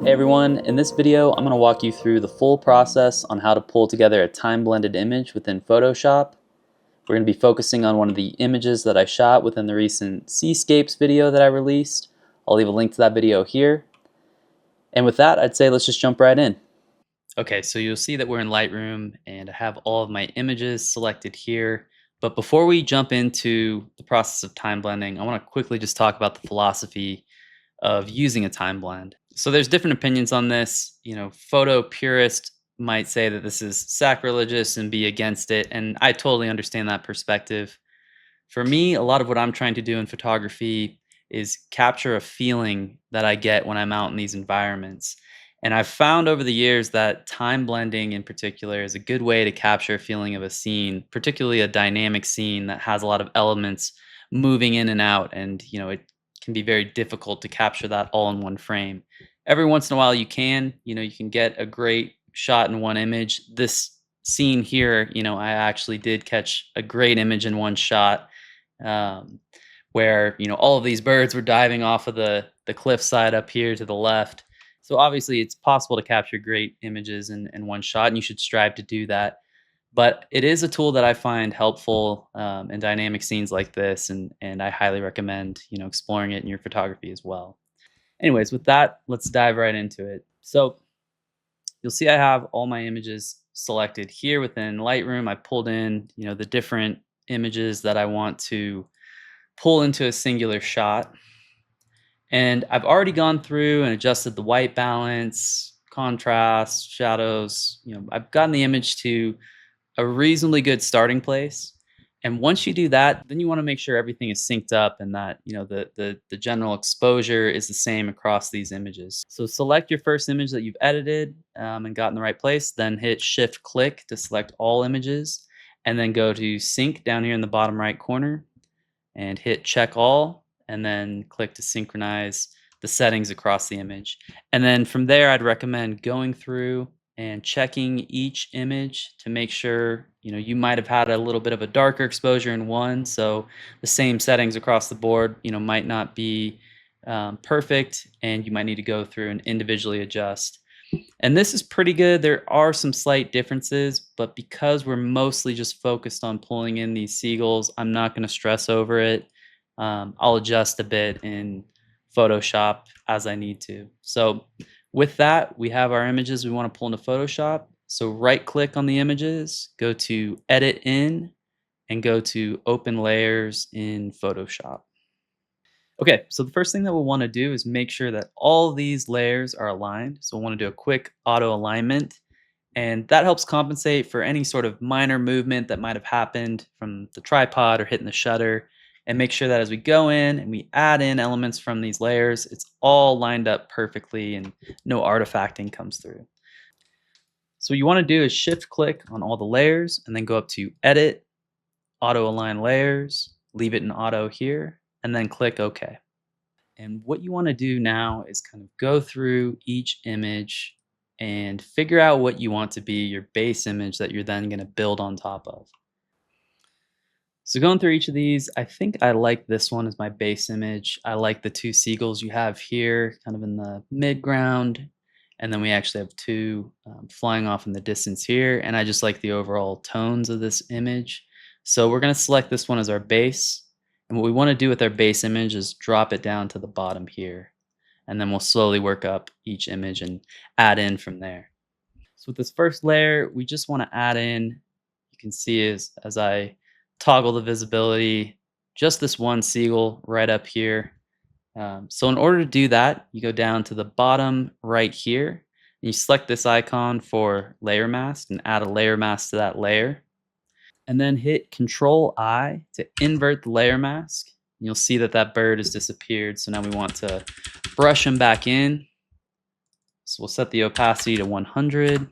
Hey everyone, in this video I'm going to walk you through the full process on how to pull together a time-blended image within Photoshop. We're going to be focusing on one of the images that I shot within the recent Seascapes video that I released. I'll leave a link to that video here. And with that, I'd say let's just jump right in. Okay, so you'll see that we're in Lightroom and I have all of my images selected here. But before we jump into the process of time blending, I want to quickly just talk about the philosophy of using a time blend. So there's different opinions on this. Photo purists might say that this is sacrilegious and be against it, and I totally understand that perspective. For me, a lot of what I'm trying to do in photography is capture a feeling that I get when I'm out in these environments. And I've found over the years that time blending in particular is a good way to capture a feeling of a scene, particularly a dynamic scene that has a lot of elements moving in and out. And, it can be very difficult to capture that all in one frame. Every once in a while you can get a great shot in one image. This scene here, I actually did catch a great image in one shot, um, where all of these birds were diving off of the cliffside up here to the left. So obviously, it's possible to capture great images in one shot, and you should strive to do that. But it is a tool that I find helpful in dynamic scenes like this, and I highly recommend exploring it in your photography as well. Anyways, with that, let's dive right into it. So you'll see I have all my images selected here within Lightroom. I pulled in the different images that I want to pull into a singular shot. And I've already gone through and adjusted the white balance, contrast, shadows. I've gotten the image to a reasonably good starting place. And once you do that, then you want to make sure everything is synced up and that the general exposure is the same across these images. So select your first image that you've edited and got in the right place. Then hit Shift click to select all images, and then go to Sync down here in the bottom right corner and hit check all, and then click to synchronize the settings across the image. And then from there, I'd recommend going through and checking each image to make sure you might have had a little bit of a darker exposure in one, so the same settings across the board might not be perfect, and you might need to go through and individually adjust. And this is pretty good. There are some slight differences, but because we're mostly just focused on pulling in these seagulls, I'm not going to stress over it. I'll adjust a bit in Photoshop as I need to. So with that, we have our images we want to pull into Photoshop. So right click on the images, go to Edit In, and go to Open Layers in Photoshop. Okay, so the first thing that we'll want to do is make sure that all these layers are aligned. So we'll want to do a quick auto alignment, and that helps compensate for any sort of minor movement that might have happened from the tripod or hitting the shutter, and make sure that as we go in and we add in elements from these layers, it's all lined up perfectly and no artifacting comes through. So what you want to do is shift click on all the layers and then go up to Edit, Auto Align Layers, leave it in auto here, and then click OK. And what you want to do now is kind of go through each image and figure out what you want to be your base image that you're then going to build on top of. So going through each of these, I think I like this one as my base image. I like the two seagulls you have here, kind of in the midground. And then we actually have two flying off in the distance here. And I just like the overall tones of this image. So we're going to select this one as our base. And what we want to do with our base image is drop it down to the bottom here. And then we'll slowly work up each image and add in from there. So with this first layer, we just want to add in, you can see as I toggle the visibility, just this one seagull right up here. So in order to do that, you go down to the bottom right here, and you select this icon for layer mask and add a layer mask to that layer. And then hit Control I to invert the layer mask. You'll see that that bird has disappeared. So now we want to brush him back in. So we'll set the opacity to 100.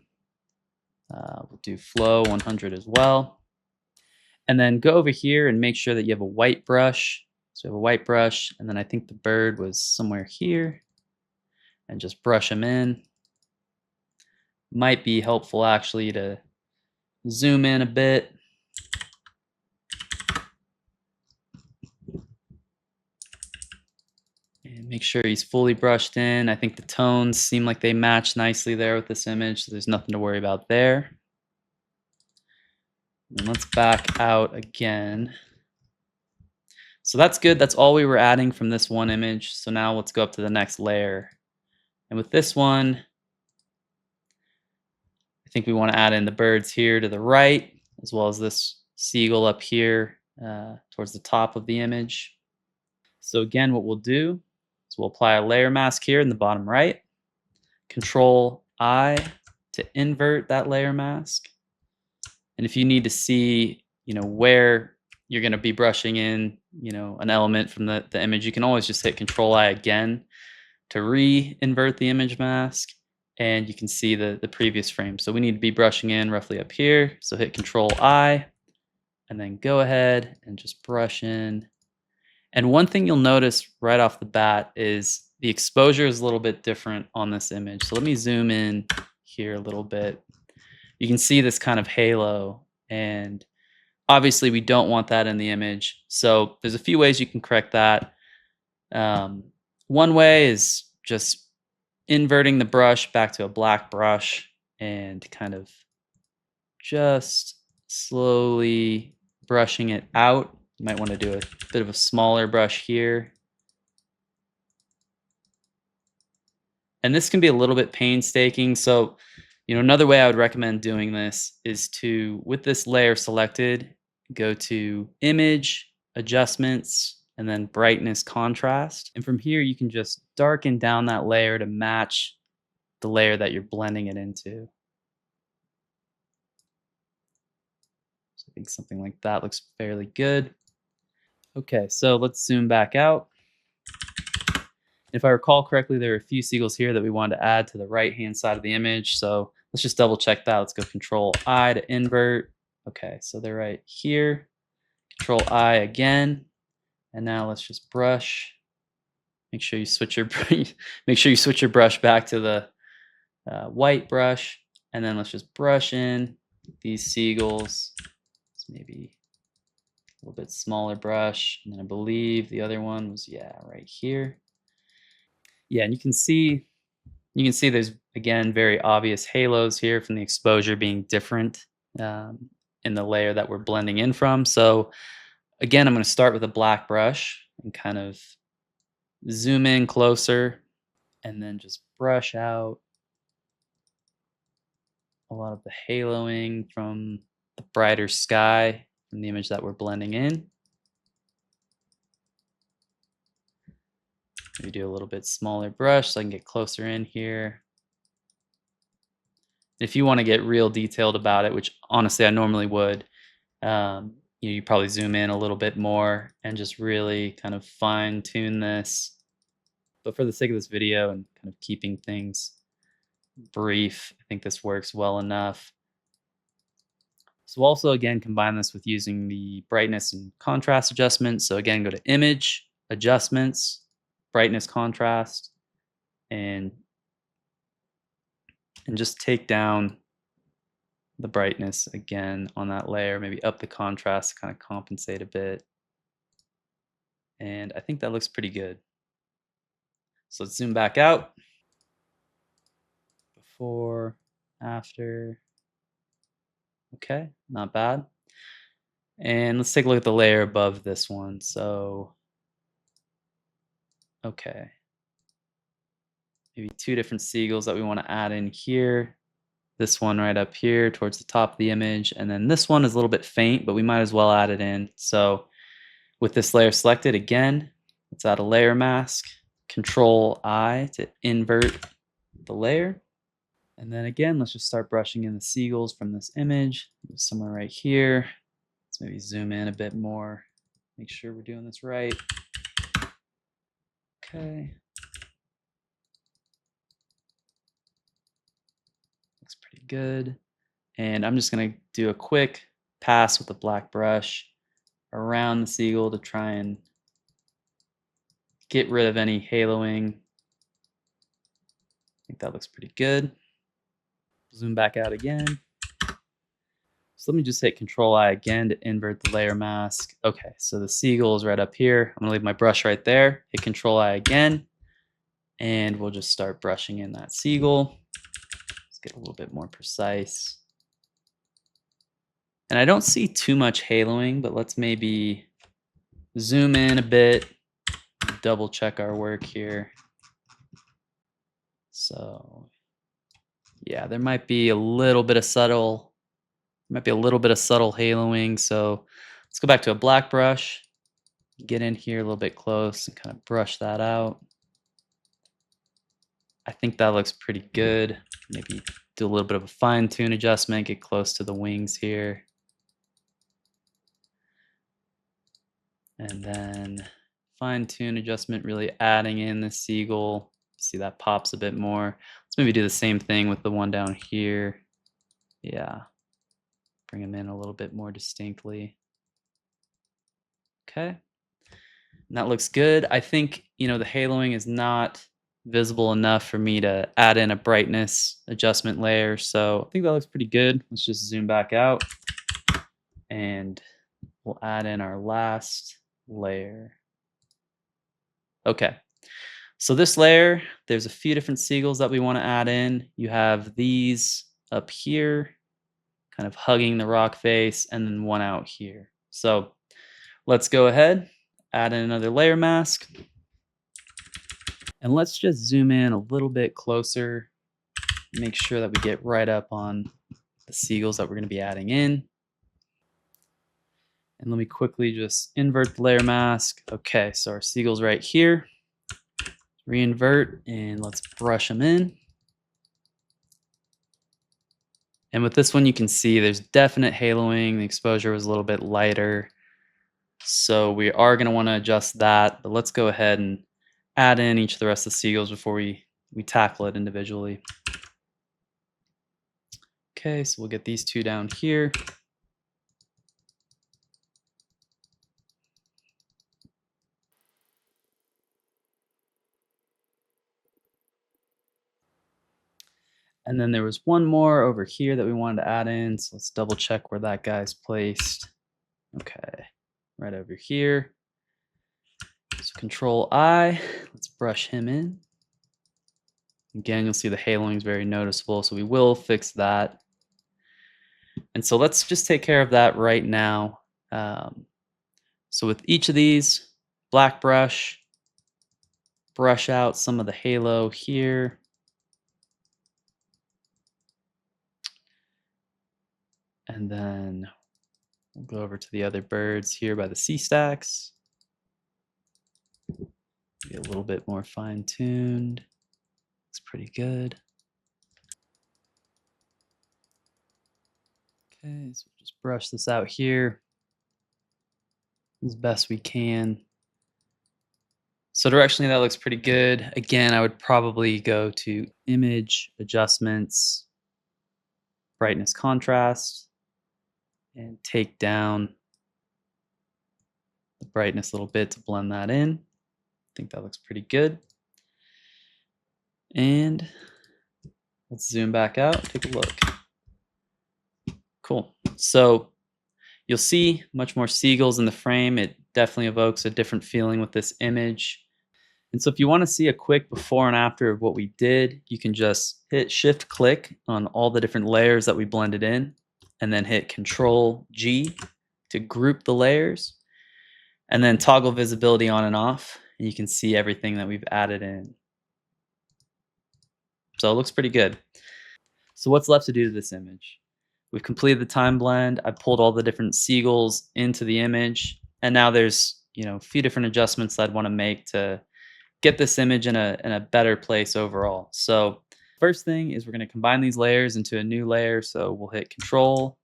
We'll do flow 100 as well. And then go over here and make sure that you have a white brush. So we have a white brush, and then I think the bird was somewhere here, and just brush him in. Might be helpful actually to zoom in a bit. And make sure he's fully brushed in. I think the tones seem like they match nicely there with this image, so there's nothing to worry about there. And let's back out again. So that's good. That's all we were adding from this one image. So now let's go up to the next layer. And with this one, I think we want to add in the birds here to the right, as well as this seagull up here towards the top of the image. So again, what we'll do is we'll apply a layer mask here in the bottom right. Control I to invert that layer mask. And if you need to see, where you're going to be brushing in, an element from the image, you can always just hit Control I again to re-invert the image mask, and you can see the previous frame. So we need to be brushing in roughly up here. So hit Control I, and then go ahead and just brush in. And one thing you'll notice right off the bat is the exposure is a little bit different on this image. So let me zoom in here a little bit. You can see this kind of halo, and obviously we don't want that in the image. So there's a few ways you can correct that. One way is just inverting the brush back to a black brush and kind of just slowly brushing it out. You might want to do a bit of a smaller brush here. And this can be a little bit painstaking. So, another way I would recommend doing this is to, with this layer selected, go to Image, Adjustments, and then Brightness Contrast. And from here, you can just darken down that layer to match the layer that you're blending it into. So I think something like that looks fairly good. Okay, so let's zoom back out. If I recall correctly, there are a few seagulls here that we wanted to add to the right-hand side of the image. So let's just double check that. Let's go Control I to invert. Okay, so they're right here. Control I again. And now let's just brush. Make sure you switch your brush back to the white brush. And then let's just brush in these seagulls. It's maybe a little bit smaller brush. And then I believe the other one was, right here. Yeah, and you can see there's, again, very obvious halos here from the exposure being different in the layer that we're blending in from. So again, I'm going to start with a black brush and kind of zoom in closer and then just brush out a lot of the haloing from the brighter sky from the image that we're blending in. Maybe do a little bit smaller brush so I can get closer in here. If you want to get real detailed about it, which honestly I normally would, you probably zoom in a little bit more and just really kind of fine tune this. But for the sake of this video and kind of keeping things brief, I think this works well enough. So we'll also again combine this with using the brightness and contrast adjustment. So again, go to Image, Adjustments, Brightness, Contrast, and just take down the brightness again on that layer, maybe up the contrast to kind of compensate a bit. And I think that looks pretty good. So let's zoom back out. Before, after. Okay, not bad. And let's take a look at the layer above this one. So, okay. Maybe two different seagulls that we want to add in here. This one right up here towards the top of the image. And then this one is a little bit faint, but we might as well add it in. So with this layer selected, again, let's add a layer mask. Control I to invert the layer. And then again, let's just start brushing in the seagulls from this image. Somewhere right here. Let's maybe zoom in a bit more. Make sure we're doing this right. Okay. Looks pretty good. And I'm just going to do a quick pass with the black brush around the seagull to try and get rid of any haloing. I think that looks pretty good. Zoom back out again. So let me just hit Control I again to invert the layer mask. Okay, so the seagull is right up here. I'm gonna leave my brush right there, hit Control I again, and we'll just start brushing in that seagull. Let's get a little bit more precise. And I don't see too much haloing, but let's maybe zoom in a bit, double check our work here. So yeah, there might be a little bit of subtle haloing. So let's go back to a black brush, get in here a little bit close and kind of brush that out. I think that looks pretty good. Maybe do a little bit of a fine tune adjustment, get close to the wings here. And then fine tune adjustment, really adding in the seagull. See, that pops a bit more. Let's maybe do the same thing with the one down here. Yeah, bring them in a little bit more distinctly. Okay, and that looks good. I think, the haloing is not visible enough for me to add in a brightness adjustment layer. So I think that looks pretty good. Let's just zoom back out and we'll add in our last layer. Okay, so this layer, there's a few different seagulls that we want to add in. You have these up here, kind of hugging the rock face, and then one out here. So let's go ahead, add in another layer mask. And let's just zoom in a little bit closer, make sure that we get right up on the seagulls that we're going to be adding in. And let me quickly just invert the layer mask. Okay, so our seagulls right here. Reinvert and let's brush them in. And with this one, you can see there's definite haloing. The exposure was a little bit lighter. So we are going to want to adjust that. But let's go ahead and add in each of the rest of the seagulls before we tackle it individually. Okay, so we'll get these two down here. And then there was one more over here that we wanted to add in. So let's double check where that guy's placed. Okay, right over here. So Control I, let's brush him in. Again, you'll see the haloing is very noticeable, so we will fix that. And so let's just take care of that right now. So with each of these, black brush, brush out some of the halo here. And then we'll go over to the other birds here by the sea stacks. Be a little bit more fine-tuned. Looks pretty good. Okay, so we'll just brush this out here as best we can. So directionally, that looks pretty good. Again, I would probably go to Image, Adjustments, Brightness, Contrast, and take down the brightness a little bit to blend that in. I think that looks pretty good. And let's zoom back out, take a look. Cool. So you'll see much more seagulls in the frame. It definitely evokes a different feeling with this image. And so if you want to see a quick before and after of what we did, you can just hit Shift click on all the different layers that we blended in, and then hit Control G to group the layers, and then toggle visibility on and off, and you can see everything that we've added in. So it looks pretty good. So what's left to do to this image? We've completed the time blend. I pulled all the different seagulls into the image, and now there's a few different adjustments that I'd want to make to get this image in a better place overall. So first thing is we're going to combine these layers into a new layer. So we'll hit Control.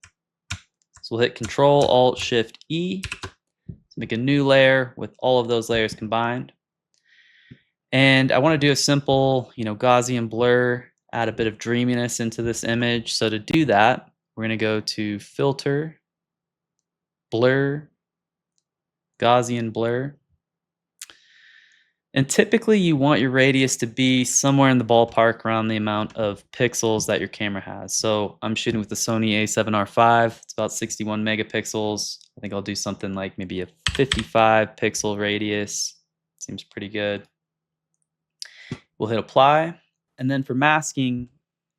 So we'll hit Control Alt Shift E to make a new layer with all of those layers combined. And I want to do a simple, Gaussian blur, add a bit of dreaminess into this image. So to do that, we're going to go to Filter, Blur, Gaussian Blur. And typically you want your radius to be somewhere in the ballpark around the amount of pixels that your camera has. So I'm shooting with the Sony a7R5. It's about 61 megapixels. I think I'll do something like maybe a 55 pixel radius. Seems pretty good. We'll hit apply. And then for masking,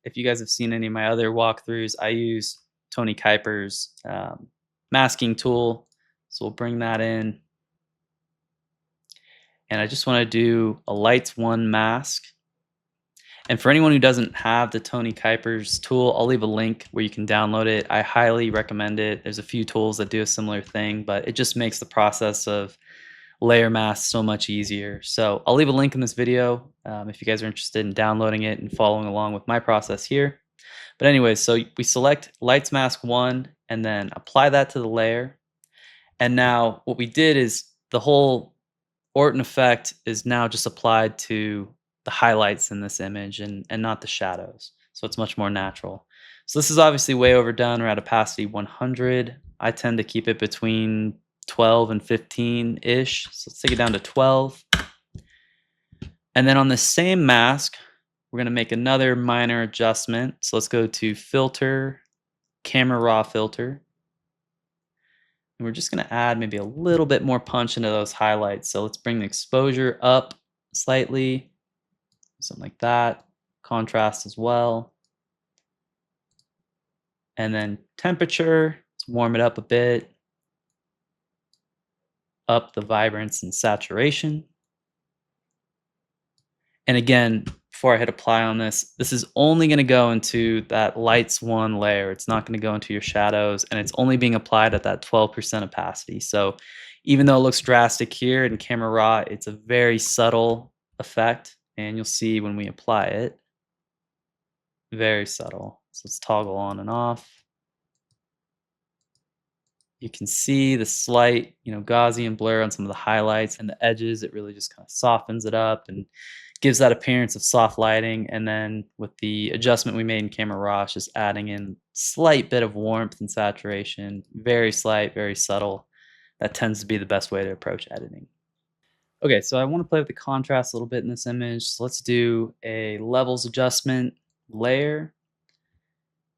if you guys have seen any of my other walkthroughs, I use Tony Kuiper's masking tool. So we'll bring that in. And I just want to do a Lights 1 mask. And for anyone who doesn't have the Tony Kuiper's tool, I'll leave a link where you can download it. I highly recommend it. There's a few tools that do a similar thing, but it just makes the process of layer mask so much easier. So I'll leave a link in this video if you guys are interested in downloading it and following along with my process here. But anyways, so we select Lights Mask 1 and then apply that to the layer. And now what we did is the whole Orton effect is now just applied to the highlights in this image and not the shadows. So it's much more natural. So this is obviously way overdone. We're at opacity 100. I tend to keep it between 12 and 15-ish. So let's take it down to 12. And then on the same mask, we're going to make another minor adjustment. So let's go to Filter, Camera Raw Filter. And we're just going to add maybe a little bit more punch into those highlights. So let's bring the exposure up slightly, something like that. Contrast as well. And then temperature, let's warm it up a bit. Up the vibrance and saturation. And again, before I hit apply on this is only going to go into that Lights 1 layer. It's not going to go into your shadows, and it's only being applied at that 12% opacity. So even though it looks drastic here in Camera Raw, it's a very subtle effect, and you'll see when we apply it, very subtle. So let's toggle on and off. You can see the slight, Gaussian blur on some of the highlights and the edges. It really just kind of softens it up and gives that appearance of soft lighting. And then with the adjustment we made in Camera Raw, it's just adding in slight bit of warmth and saturation, very slight, very subtle. That tends to be the best way to approach editing. Okay, so I want to play with the contrast a little bit in this image. So let's do a levels adjustment layer,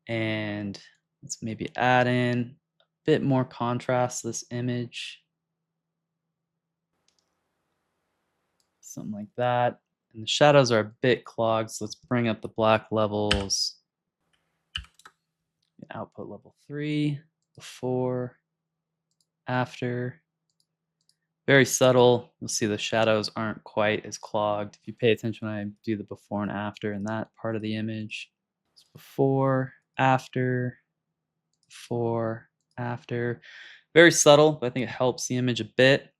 and let's maybe add in bit more contrast to this image. Something like that. And the shadows are a bit clogged, so let's bring up the black levels. Output level 3, before, after. Very subtle. You'll see the shadows aren't quite as clogged. If you pay attention when I do the before and after in that part of the image. It's before, after, before, after. Very subtle, but I think it helps the image a bit.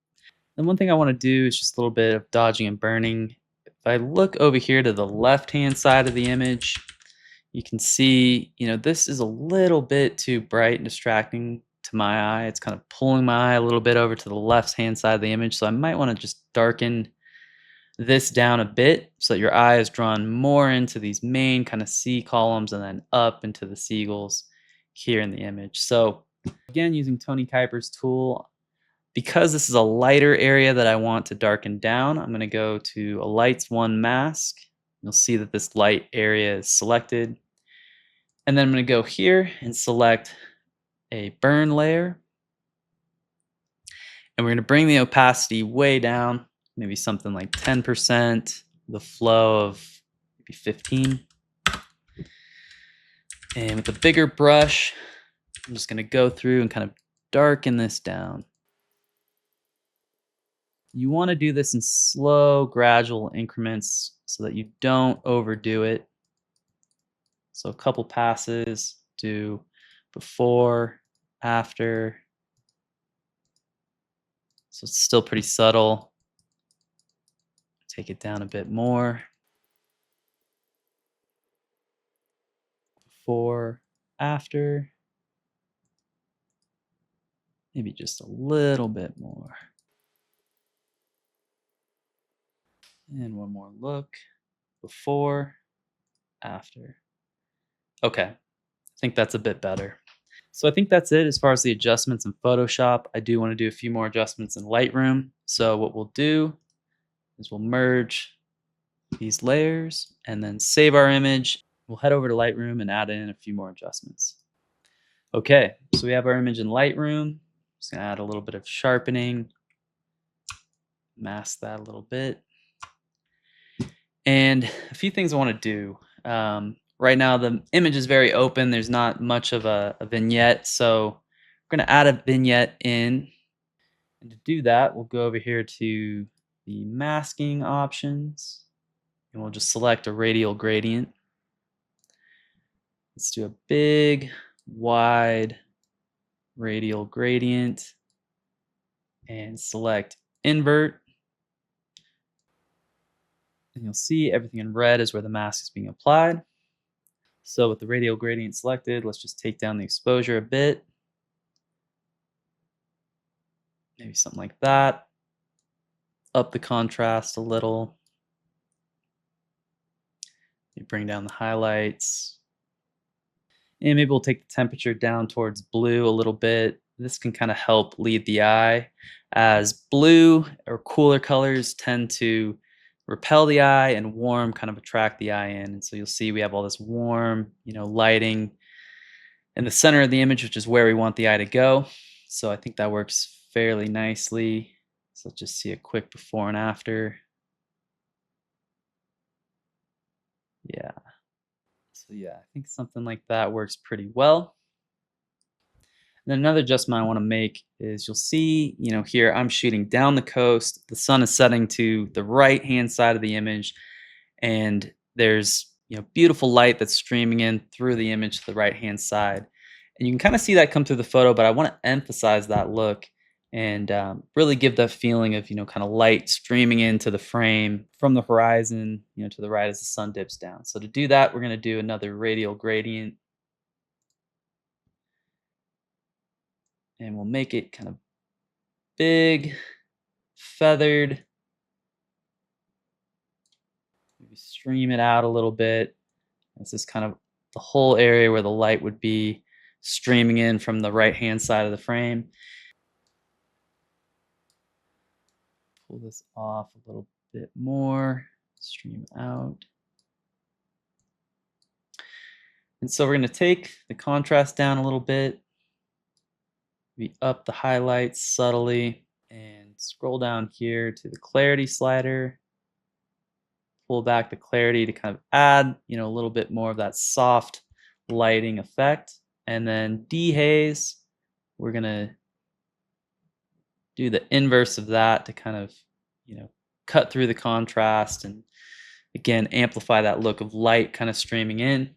And one thing I want to do is just a little bit of dodging and burning. If I look over here to the left-hand side of the image, you can see, this is a little bit too bright and distracting to my eye. It's kind of pulling my eye a little bit over to the left-hand side of the image. So I might want to just darken this down a bit so that your eye is drawn more into these main kind of C columns and then up into the seagulls here in the image. So again, using Tony Kuiper's tool, because this is a lighter area that I want to darken down, I'm going to go to a Lights 1 mask. You'll see that this light area is selected. And then I'm going to go here and select a burn layer. And we're going to bring the opacity way down, maybe something like 10%, the flow of maybe 15. And with a bigger brush, I'm just going to go through and kind of darken this down. You want to do this in slow, gradual increments so that you don't overdo it. So a couple passes, do before, after. So it's still pretty subtle. Take it down a bit more. Before, after. Maybe just a little bit more. And one more look. Before, after. Okay, I think that's a bit better. So I think that's it as far as the adjustments in Photoshop. I do want to do a few more adjustments in Lightroom. So what we'll do is we'll merge these layers and then save our image. We'll head over to Lightroom and add in a few more adjustments. Okay, so we have our image in Lightroom. Just gonna add a little bit of sharpening, mask that a little bit. And a few things I want to do. Right now, the image is very open. There's not much of a vignette, so we're going to add a vignette in. And to do that, we'll go over here to the masking options, and we'll just select a radial gradient. Let's do a big, wide radial gradient, and select invert. And you'll see everything in red is where the mask is being applied. So with the radial gradient selected, let's just take down the exposure a bit. Maybe something like that. Up the contrast a little. Maybe bring down the highlights. And maybe we'll take the temperature down towards blue a little bit. This can kind of help lead the eye, as blue or cooler colors tend to repel the eye and warm kind of attract the eye in. And so you'll see we have all this warm, lighting in the center of the image, which is where we want the eye to go. So I think that works fairly nicely. So let's just see a quick before and after. Yeah. So yeah, I think something like that works pretty well. And then another adjustment I want to make is you'll see, here I'm shooting down the coast. The sun is setting to the right-hand side of the image, and there's beautiful light that's streaming in through the image to the right-hand side. And you can kind of see that come through the photo, but I want to emphasize that look and really give that feeling of kind of light streaming into the frame from the horizon to the right as the sun dips down. So to do that, we're going to do another radial gradient, and we'll make it kind of big, feathered. Maybe stream it out a little bit. This is kind of the whole area where the light would be streaming in from the right-hand side of the frame. Pull this off a little bit more, stream out. And so we're going to take the contrast down a little bit, maybe up the highlights subtly, and scroll down here to the clarity slider. Pull back the clarity to kind of add, a little bit more of that soft lighting effect. And then dehaze, we're going to do the inverse of that to kind of, cut through the contrast and again amplify that look of light kind of streaming in.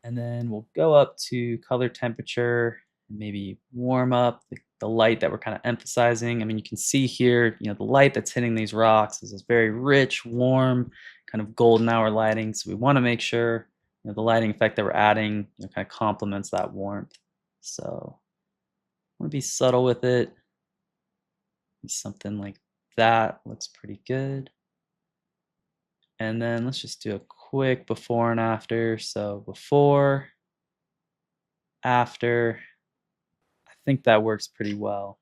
And then we'll go up to color temperature and maybe warm up the light that we're kind of emphasizing. I mean, you can see here, the light that's hitting these rocks is this very rich, warm, kind of golden hour lighting. So we want to make sure the lighting effect that we're adding kind of complements that warmth. So I want to be subtle with it. Something like that looks pretty good. And then let's just do a quick before and after. So before, after, I think that works pretty well.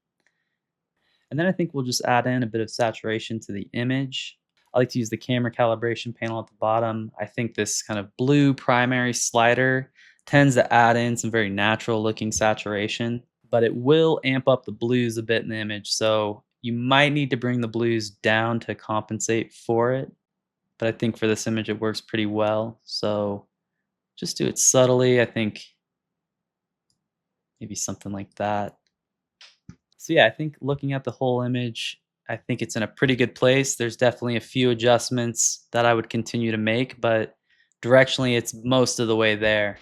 And then I think we'll just add in a bit of saturation to the image. I like to use the camera calibration panel at the bottom. I think this kind of blue primary slider tends to add in some very natural looking saturation, but it will amp up the blues a bit in the image. So you might need to bring the blues down to compensate for it. But I think for this image, it works pretty well. So just do it subtly. I think maybe something like that. So yeah, I think looking at the whole image, I think it's in a pretty good place. There's definitely a few adjustments that I would continue to make, but directionally, it's most of the way there.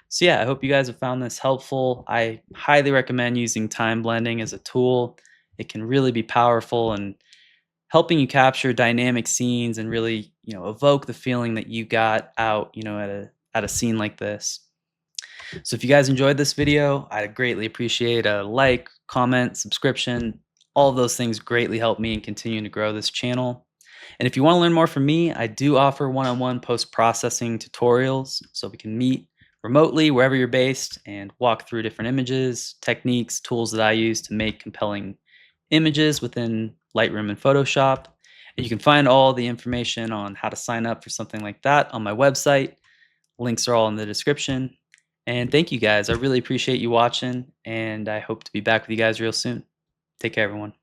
So yeah, I hope you guys have found this helpful. I highly recommend using time blending as a tool. It can really be powerful and helping you capture dynamic scenes and really, evoke the feeling that you got out, at a scene like this. So if you guys enjoyed this video, I'd greatly appreciate a like, comment, subscription. All of those things greatly help me in continuing to grow this channel. And if you want to learn more from me, I do offer one-on-one post-processing tutorials, so we can meet remotely wherever you're based and walk through different images, techniques, tools that I use to make compelling images within Lightroom and Photoshop. And you can find all the information on how to sign up for something like that on my website. Links are all in the description. And thank you guys. I really appreciate you watching, and I hope to be back with you guys real soon. Take care, everyone.